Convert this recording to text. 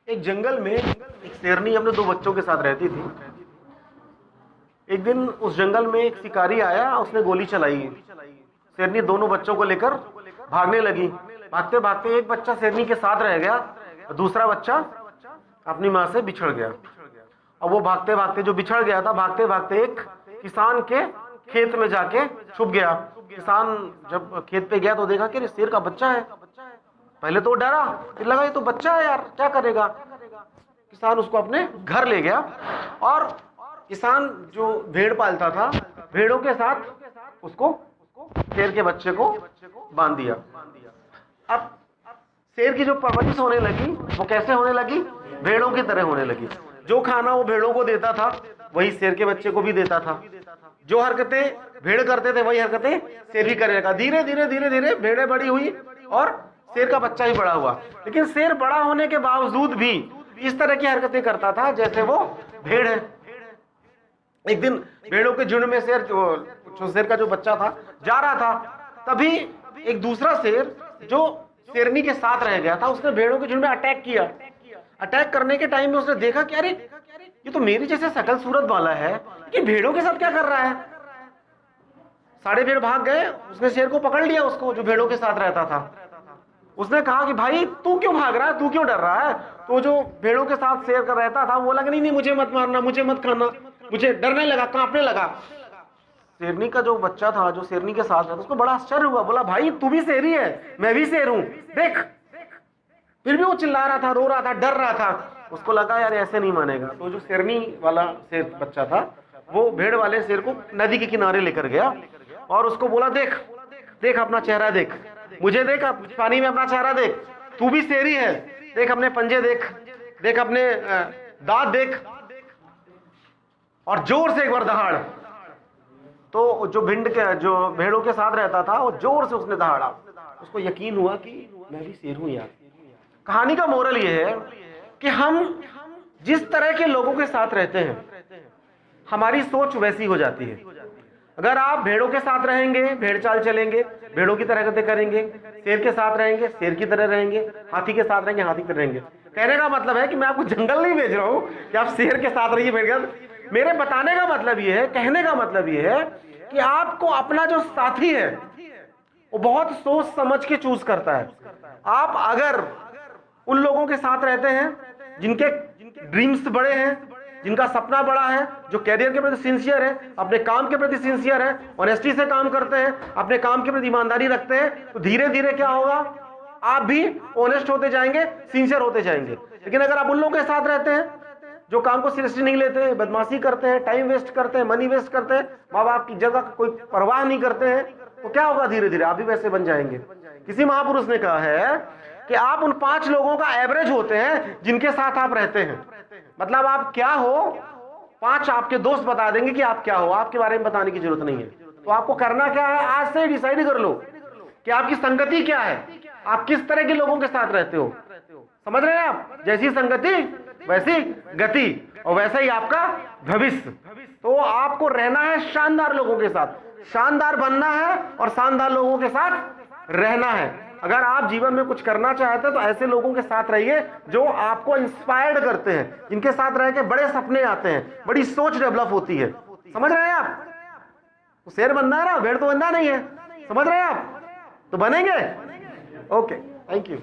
एक जंगल में एक शेरनी अपने दो बच्चों के साथ रहती थी। एक दिन उस जंगल में एक शिकारी आया, उसने गोली चलाई। शेरनी दोनों बच्चों को लेकर भागने लगी। भागते भागते एक बच्चा शेरनी के साथ रह गया, दूसरा बच्चा अपनी माँ से बिछड़ गया। अब वो भागते भागते, जो बिछड़ गया था, भागते भागते एक किसान के खेत में जाके छुप गया। किसान जब खेत पे गया तो देखा कि शेर का बच्चा है। पहले तो डरा, फिर लगा ये तो बच्चा है यार, क्या करेगा। किसान उसको अपने घर ले गया और किसान जो भेड़ पालता था, भेड़ों के साथ उसको शेर के बच्चे को बांध दिया। अब शेर की जो परवरिश होने लगी वो कैसे होने लगी? भेड़ों की तरह होने लगी। जो खाना वो भेड़ों को देता था वही शेर के बच्चे को भी देता था। जो हरकतें भेड़ करते थे वही हरकतें शेर भी करने लगा। धीरे धीरे धीरे धीरे भेड़ें बड़ी हुई और शेर का बच्चा ही बड़ा हुआ। लेकिन शेर बड़ा होने के बावजूद भी इस तरह की हरकतें करता था जैसे वो भेड़ है। एक दिन भेड़ों के झुंड में शेर का जो बच्चा था जा रहा था, तभी एक दूसरा शेर जो शेरनी के साथ रह गया था, उसने भेड़ों के झुंड में अटैक किया। अटैक करने के टाइम में उसने देखा कि अरे ये तो मेरी जैसे शकल सूरत वाला है, कि भेड़ों के साथ क्या कर रहा है। सारे भेड़ भाग गए, उसने शेर को पकड़ लिया, उसको जो भेड़ों के साथ रहता था। उसने कहा कि भाई तू क्यों भाग रहा है, तू क्यों डर रहा है। तो जो भेड़ों के साथ शेर कर रहता था वो बोला कि नहीं मुझे मत मारना, मुझे मत खाना, मुझे डरने लगा, कांपने लगा। शेरनी का जो बच्चा था जो शेरनी के साथ था, उसको बड़ा आश्चर्य हुआ। बोला भाई तू भी शेरी है, मैं भी शेर हूं, देख। फिर भी वो चिल्ला रहा था, रो रहा था, डर रहा था। उसको लगा यार ऐसे नहीं मानेगा। तो जो शेरनी वाला शेर बच्चा था वो भेड़ वाले शेर को नदी के किनारे लेकर गया और उसको बोला देख देख अपना चेहरा देख, मुझे देख, पानी में अपना चेहरा देख, तू भी शेरी है, देख अपने पंजे देख, देख अपने दांत देख, और जोर से एक बार दहाड़। तो जो भेड़ों के साथ रहता था वो जोर से उसने दहाड़ा। उसको यकीन हुआ कि मैं भी शेर हूं यार। कहानी का मोरल ये है कि हम जिस तरह के लोगों के साथ रहते हैं हमारी सोच वैसी हो जाती है। अगर आप भेड़ों के साथ रहेंगे, भेड़ चाल चलेंगे, भेड़ों की तरह हरकतें करेंगे, शेर के साथ रहेंगे, शेर की तरह रहेंगे, हाथी के साथ रहेंगे, हाथी की तरह रहेंगे। कहने का मतलब है कि मैं आपको जंगल नहीं भेज रहा हूं कि आप शेर के साथ रहिए, भेड़ के। मेरे बताने का मतलब ये है, कहने का मतलब ये है कि आपको अपना जो साथी है वो बहुत सोच समझ के चूज करता है। आप अगर उन लोगों के साथ रहते हैं जिनके ड्रीम्स बड़े हैं, जिनका सपना बड़ा है, जो कैरियर के प्रति सिंसियर है, अपने काम के प्रति सिंसियर है, ऑनेस्टी से काम करते हैं, अपने काम के प्रति ईमानदारी रखते हैं, तो धीरे धीरे क्या होगा, आप भी ऑनेस्ट होते जाएंगे, सिंसियर होते जाएंगे। लेकिन अगर आप उन लोगों के साथ रहते हैं जो काम को सीरियसली नहीं लेते, बदमाशी करते हैं, टाइम वेस्ट करते हैं, मनी वेस्ट करते हैं, माँ बाप की जगह कोई परवाह नहीं करते हैं, तो क्या होगा, धीरे धीरे आप भी वैसे बन जाएंगे। किसी महापुरुष ने कहा है कि आप उन 5 लोगों का एवरेज होते हैं जिनके साथ आप रहते हैं। मतलब आप क्या हो, 5 आपके दोस्त बता देंगे कि आप क्या हो, आपके बारे में बताने की जरूरत नहीं है। तो आपको करना क्या है, आज से डिसाइड कर लो कि आपकी संगति क्या है, आप किस तरह के लोगों के साथ रहते हो। समझ रहे हैं आप? जैसी संगति वैसी गति, और वैसा ही आपका भविष्य। तो आपको रहना है शानदार लोगों के साथ, शानदार बनना है और शानदार लोगों के साथ रहना है। अगर आप जीवन में कुछ करना चाहते हैं तो ऐसे लोगों के साथ रहिए जो आपको इंस्पायर्ड करते हैं, जिनके साथ रह के बड़े सपने आते हैं, बड़ी सोच डेवलप होती है। समझ रहे हैं आप? तो शेर बनना है ना, भेड़ तो बनना नहीं है। समझ रहे हैं आप? तो बनेंगे। Okay, thank you.